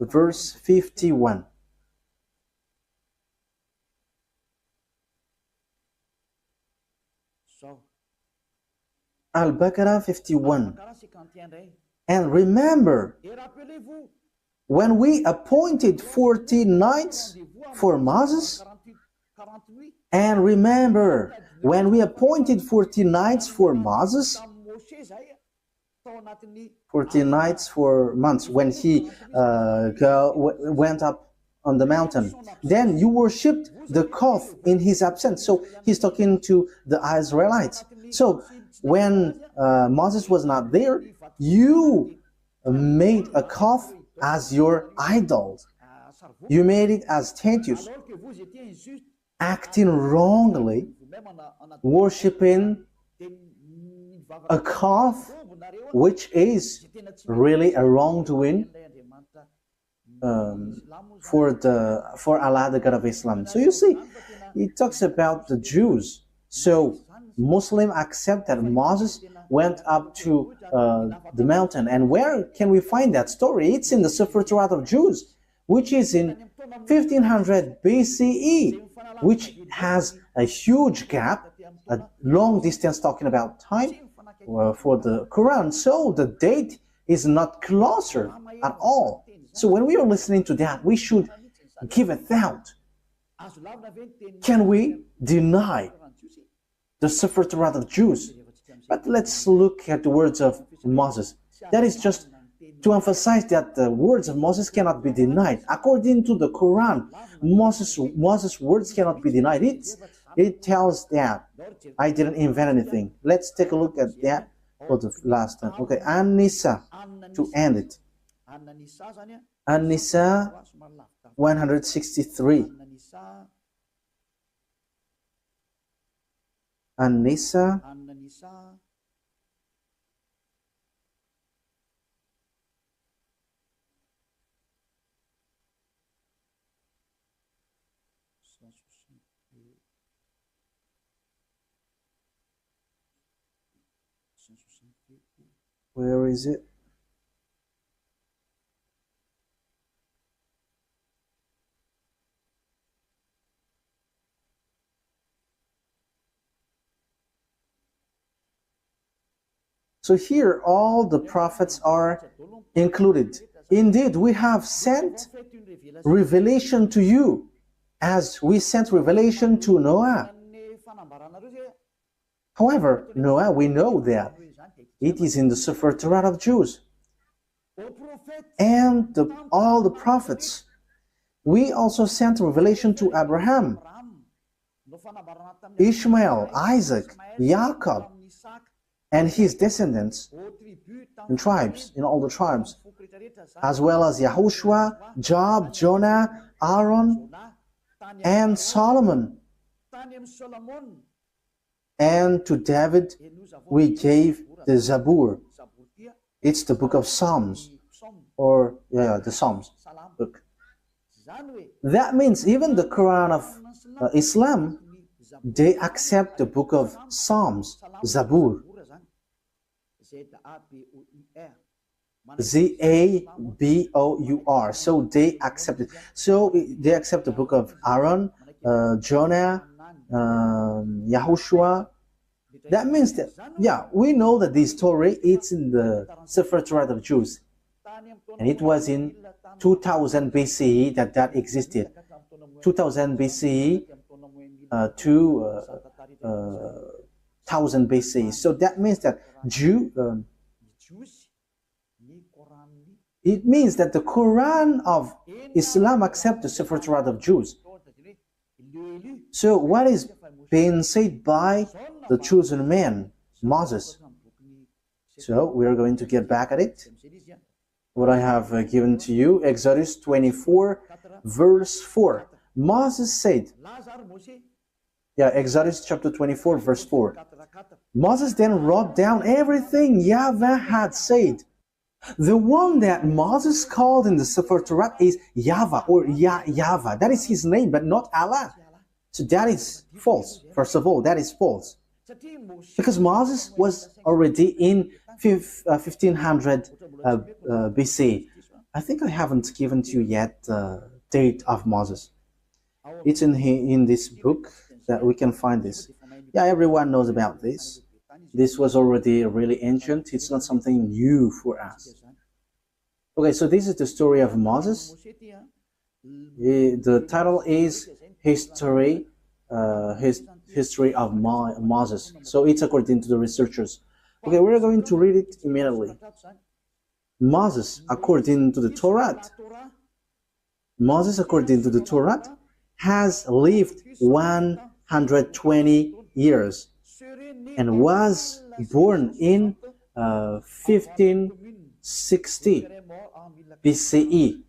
verse 51. Al-Baqarah 51. And remember, when we appointed 40 nights for Moses, and remember, when we appointed 40 nights for Moses, 40 nights for months, when he went up on the mountain, then you worshipped the calf in his absence. So he's talking to the Israelites. So when Moses was not there, you made a calf as your idol. You made it as Tantus, acting wrongly, worshipping a calf, which is really a wrongdoing for Allah, the God of Islam. So you see, it talks about the Jews. So Muslims accept that Moses went up to the mountain. And where can we find that story? It's in the Sefer Torat of Jews, which is in 1500 BCE, which has a huge gap, a long distance talking about time for the Quran. So the date is not closer at all. So when we are listening to that, we should give a thought. Can we deny the Sefer Torat of Jews? But let's look at the words of Moses. That is just to emphasize that the words of Moses cannot be denied. According to the Quran, Moses' words cannot be denied. It tells that I didn't invent anything. Let's take a look at that for the last time. Okay, An-Nisa, to end it. An-Nisa 163. An-Nisa where is it? So here all the prophets are included. Indeed, we have sent revelation to you as we sent revelation to Noah. However, Noah, we know that it is in the Sefer Torat of Jews. And all the prophets. We also sent revelation to Abraham, Ishmael, Isaac, Jacob, and his descendants and tribes, in all the tribes. as well as Yahushua, Job, Jonah, Aaron, and Solomon. And to David we gave the Zabur. It's the book of Psalms, or the Psalms book. That means even the Quran of Islam, they accept the book of Psalms, Zabur. Zabur. So they accept it. So they accept the book of Aaron, Jonah, Yahushua. That means that, we know that this story, it's in the Sefer Torat of Jews. And it was in 2000 BCE that existed. 2000 BCE to 1000 BCE. So that means that it means that the Quran of Islam accepts the Sefer Torat of Jews. So what is being said by the chosen man, Moses? So we are going to get back at it. What I have given to you, Exodus 24, verse 4. Moses said, Exodus chapter 24, verse 4. Moses then wrote down everything YAHVAH had said. The one that Moses called in the Sefer Torat is YAHVAH, or YAHVAH. That is his name, but not Allah. So that is false. First of all, that is false. Because Moses was already in 1500 BC. I think I haven't given to you yet the date of Moses. It's in this book that we can find this. Everyone knows about this. This was already really ancient. It's not something new for us. Okay, so this is the story of Moses. The title is History of Moses. So it's according to the researchers. Okay, we're going to read it immediately. Moses, according to the Torat, has lived 120 years and was born in 1560 BCE.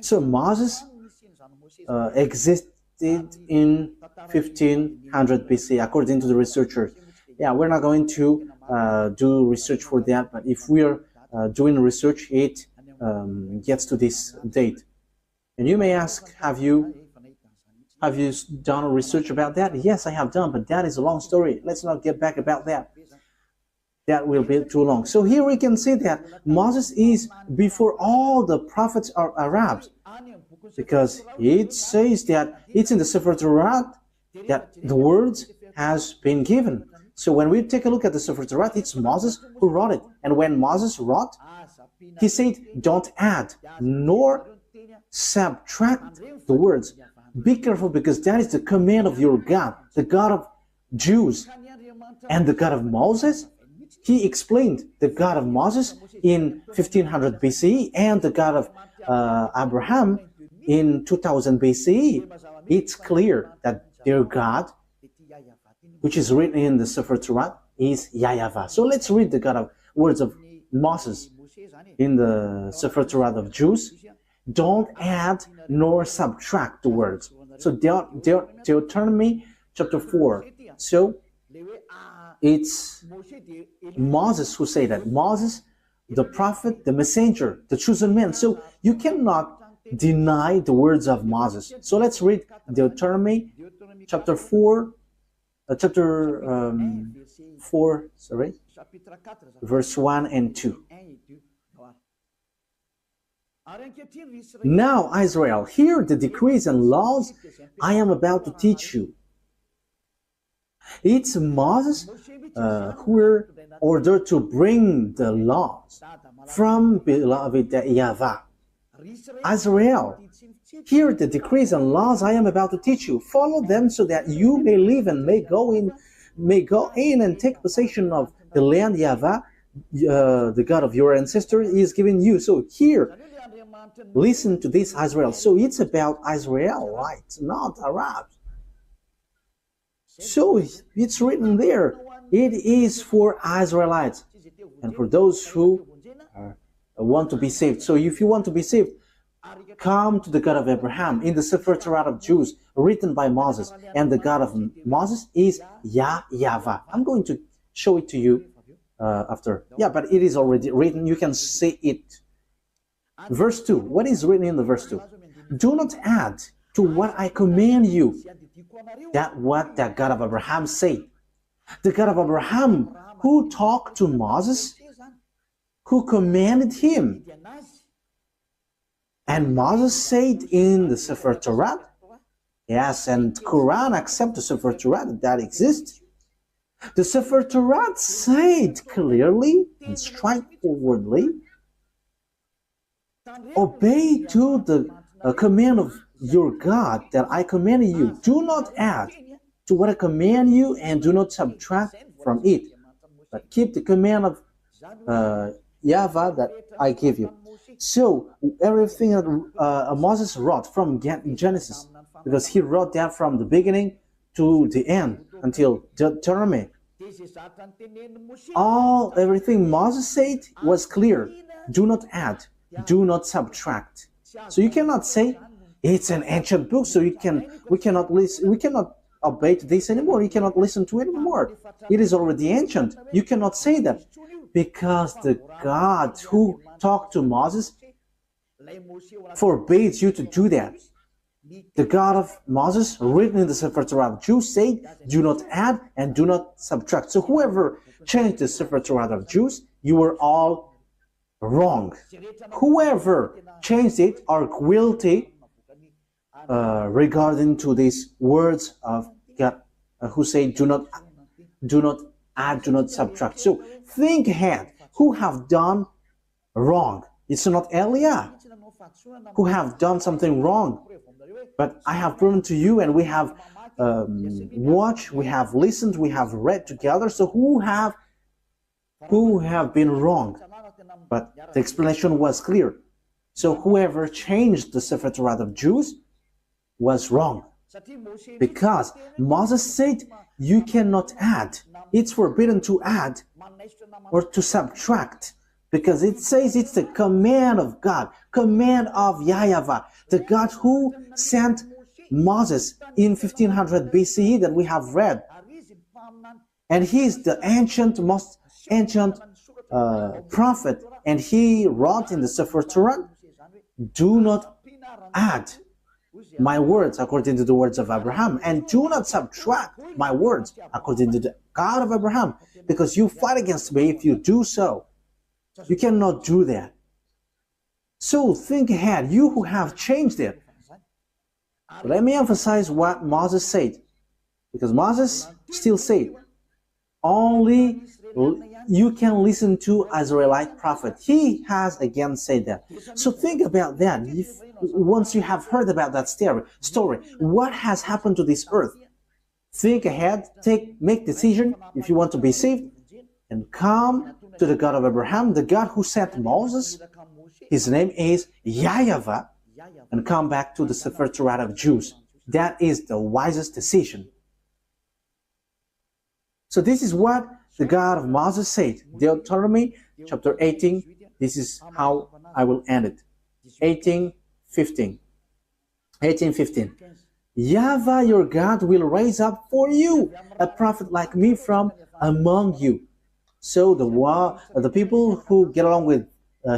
So Moses existed in 1500 BC, according to the researchers. We're not going to do research for that, but if we are doing research, it gets to this date. And you may ask, have you done research about that? Yes, I have done, but that is a long story. Let's not get back about that. That will be too long. So here we can see that Moses is before all the prophets are Arabs, because it says that it's in the Sefer Torat that the words has been given. So when we take a look at the Sefer Torat, it's Moses who wrote it. And when Moses wrote, he said, don't add nor subtract the words. Be careful, because that is the command of your God, the God of Jews. And the God of Moses, he explained the God of Moses in 1500 BCE and the God of Abraham in 2000 BCE. It's clear that their God, which is written in the Sefer Torat, is YAHVAH. So let's read the words of Moses in the Sefer Torat of Jews. Don't add nor subtract the words. So Deuteronomy chapter 4. So it's Moses who said that. Moses, the prophet, the messenger, the chosen man. So you cannot deny the words of Moses. So let's read Deuteronomy chapter 4, verse 1 and 2. Now, Israel, hear the decrees and laws I am about to teach you. It's Moses who were ordered to bring the laws from beloved YAHVAH. Israel, hear the decrees and laws I am about to teach you. Follow them so that you may live and may go in and take possession of the land YAHVAH, the God of your ancestors, is giving you. So here, listen to this, Israel. So it's about Israelites, not Arabs. So it's written there. It is for Israelites. and for those who want to be saved. So if you want to be saved, come to the God of Abraham in the Sefer Torat of Jews, written by Moses. And the God of Moses is YAHVAH. I'm going to show it to you after. Yeah, but it is already written. You can see it. Verse 2. What is written in the verse 2? Do not add to what I command you. That what the God of Abraham said. The God of Abraham who talked to Moses, who commanded him. And Moses said in the Sefer Torat, yes, and Quran accept the Sefer Torat that exists. The Sefer Torat said clearly and straightforwardly, obey to the command of your God that I commanded you. Do not add to what I command you and do not subtract from it, but keep the command of YAHVAH that I give you. So everything that Moses wrote from Genesis, because he wrote that from the beginning to the end until Deuteronomy, everything Moses said was clear. Do not add, do not subtract. So you cannot say it's an ancient book, so we cannot obey to this anymore. You cannot listen to it anymore. It is already ancient. You cannot say that, because the God who talked to Moses forbids you to do that. The God of Moses, written in the Sefer Torah of Jews, said, do not add and do not subtract. So whoever changed the Sefer Torah of Jews, you were all wrong. Whoever changed it are guilty regarding to these words of God, who say, do not add, do not subtract. So think ahead. Who have done wrong? It's not Eliah who have done something wrong. But I have proven to you, and we have watched, we have listened, we have read together. So who have been wrong? But the explanation was clear. So whoever changed the Sefer Torah of Jews was wrong. Because Moses said, you cannot add. It's forbidden to add or to subtract. Because it says it's the command of God, command of YAHVAH, the God who sent Moses in 1500 BCE that we have read. And he is the most ancient prophet. And he wrote in the Sefer Torah, do not add my words according to the words of Abraham, and do not subtract my words according to the God of Abraham, because you fight against me if you do so. You cannot do that. So think ahead, you who have changed it. Let me emphasize what Moses said, because Moses still said, only you can listen to Israelite prophet. He has again said that. So think about that. Once you have heard about that story, what has happened to this earth? Think ahead, make decision if you want to be saved, and come to the God of Abraham, the God who sent Moses. His name is YAHVAH, and come back to the Sefer Torah of Jews. That is the wisest decision. So this is what the God of Moses said. Deuteronomy chapter 18, this is how I will end it. 18:15. YAHVAH your God will raise up for you a prophet like me from among you. So the people who get along with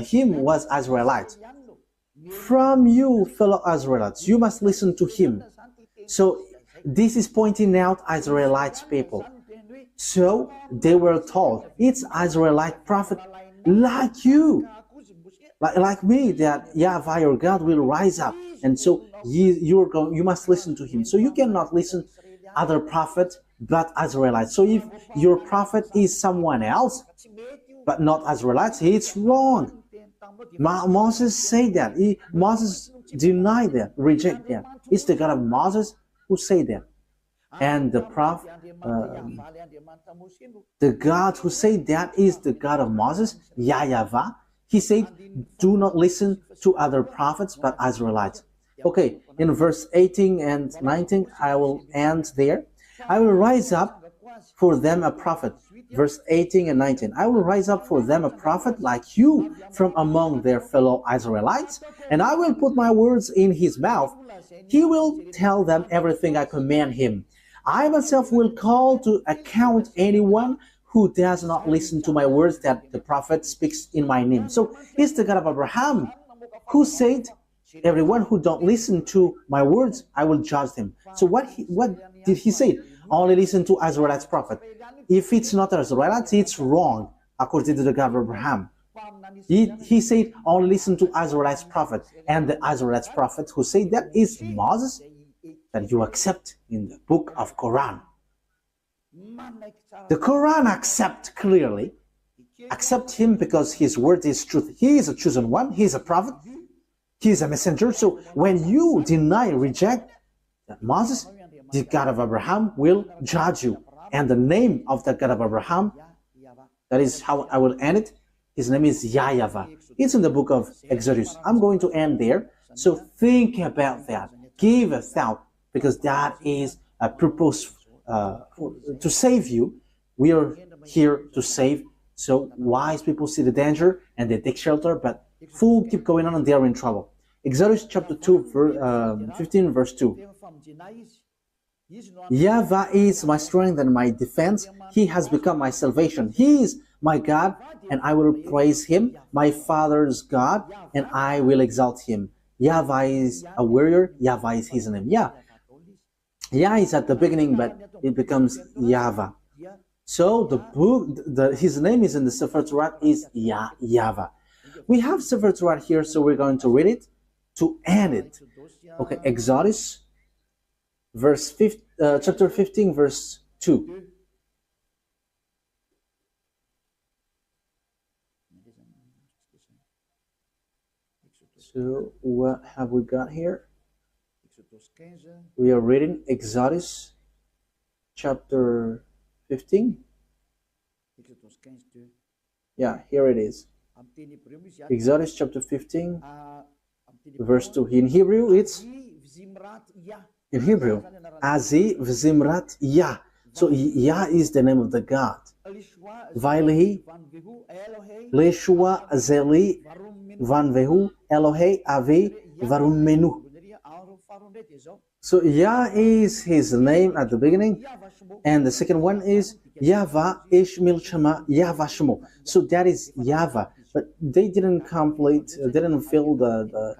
him was Israelites. From you, fellow Israelites, you must listen to him. So this is pointing out Israelites people. So they were told, it's Israelite prophet like you, like me, that YAHVAH your God will rise up. And so you must listen to him. So you cannot listen other prophets but Israelites. So if your prophet is someone else but not Israelites, it's wrong. Moses said that. Moses denied that, reject that. It's the God of Moses who said that. And the prophet, the God who said that is the God of Moses, YAHVAH. He said, do not listen to other prophets but Israelites. Okay, in verse 18 and 19, I will end there. I will rise up for them a prophet verse 18 and 19. I will raise up for them a prophet like you from among their fellow Israelites, and I will put my words in his mouth. He will tell them everything I command him. I myself will call to account anyone who does not listen to my words that the prophet speaks in my name. So he's the God of Abraham who said, everyone who don't listen to my words, I will judge them. So what did he say? Only listen to Israelites prophet. If it's not Israelites, it's wrong, according to the God of Abraham. He said, only listen to Israelites prophet. And the Israelites prophet who said that is Moses, that you accept in the book of Quran. The Quran accept him because his word is truth. He is a chosen one, he is a prophet, he is a messenger. So when you deny, reject that Moses, the God of Abraham will judge you. And the name of the God of Abraham, that is how I will end it, his name is YAHVAH. It's in the book of Exodus. I'm going to end there. So think about that. Give a thought, because that is a purpose to save you. We are here to save. So wise people see the danger and they take shelter, but fools keep going on and they are in trouble. Exodus chapter 2, 15 verse 2. YAHVAH is my strength and my defense. He has become my salvation. He is my God, and I will praise him, my father's God, and I will exalt him. YAHVAH is a warrior. YAHVAH is his name. Yah is at the beginning, but it becomes YAHVAH. So his name is in the Sefer Torat is YAHVAH. We have Sefer Torat here, so we're going to read it to end it. Okay, Exodus chapter 15 verse 2. So what have we got here? We are reading Exodus chapter 15. Yeah, here it is. Exodus chapter 15 verse 2. In Hebrew it's Azi Vzimrat Yah. So Yah is the name of the God. Vailehi Leshua Zeli Vanvehu Elohe Avi Varumenu. So Yah is his name at the beginning, and the second one is YAHVAH Ishmil Shema YAHVAH Shemo. So that is YAHVAH, but they didn't fill the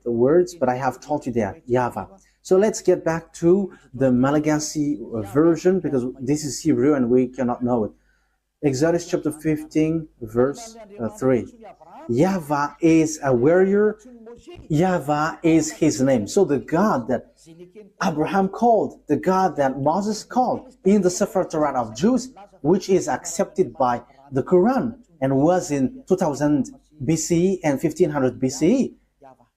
words, but I have told you that YAHVAH. So let's get back to the Malagasy version, because this is Hebrew and we cannot know it. Exodus chapter 15 verse 3. YAHVAH is a warrior. YAHVAH is his name. So the God that Abraham called, the God that Moses called in the Sefer Torat of Jews, which is accepted by the Quran and was in 2000 BCE and 1500 BCE.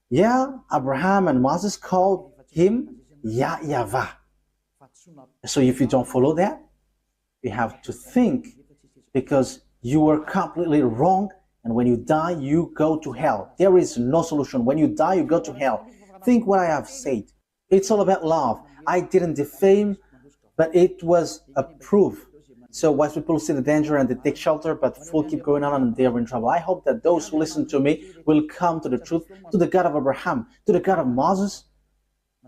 Yeah, Abraham and Moses called him YAHVAH. So if you don't follow that, you have to think, because you were completely wrong, and when you die, you go to hell. There is no solution. When you die, you go to hell. Think what I have said. It's all about love. I didn't defame, but it was a proof. So wise people see the danger and they take shelter, but fools keep going on and they are in trouble. I hope that those who listen to me will come to the truth, to the God of Abraham, to the God of Moses,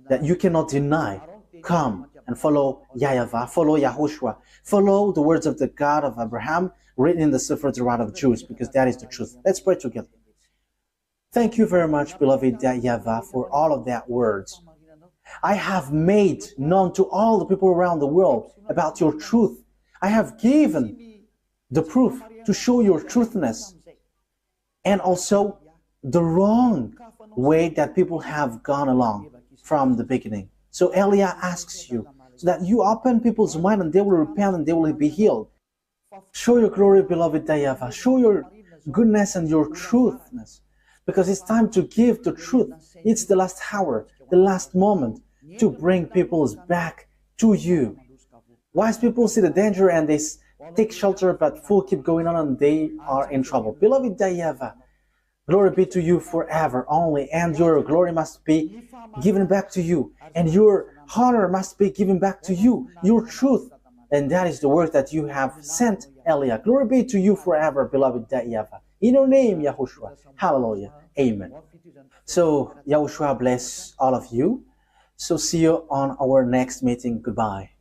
that you cannot deny. Come and follow YAHVAH, follow YAHOSHUAH, follow the words of the God of Abraham written in the Sefer Torat of Jews, because that is the truth. Let's pray together. Thank you very much, beloved YAHVAH, for all of that words. I have made known to all the people around the world about your truth. I have given the proof to show your truthness, and also the wrong way that people have gone along from the beginning. So Elia asks you, so that you open people's mind and they will repent and they will be healed. Show your glory, beloved YAHVAH. Show your goodness and your truthness, because it's time to give the truth. It's the last hour, the last moment to bring peoples back to you. Wise people see the danger and they take shelter, but fools keep going on and they are in trouble. Beloved YAHVAH, glory be to you forever only, and your glory must be given back to you, and your honor must be given back to you, your truth And that is the word that you have sent, Elia. Glory be to you forever, beloved YAHVAH. In your name, YAHOSHUAH. Hallelujah. Amen. So, YAHOSHUAH bless all of you. So see you on our next meeting. Goodbye.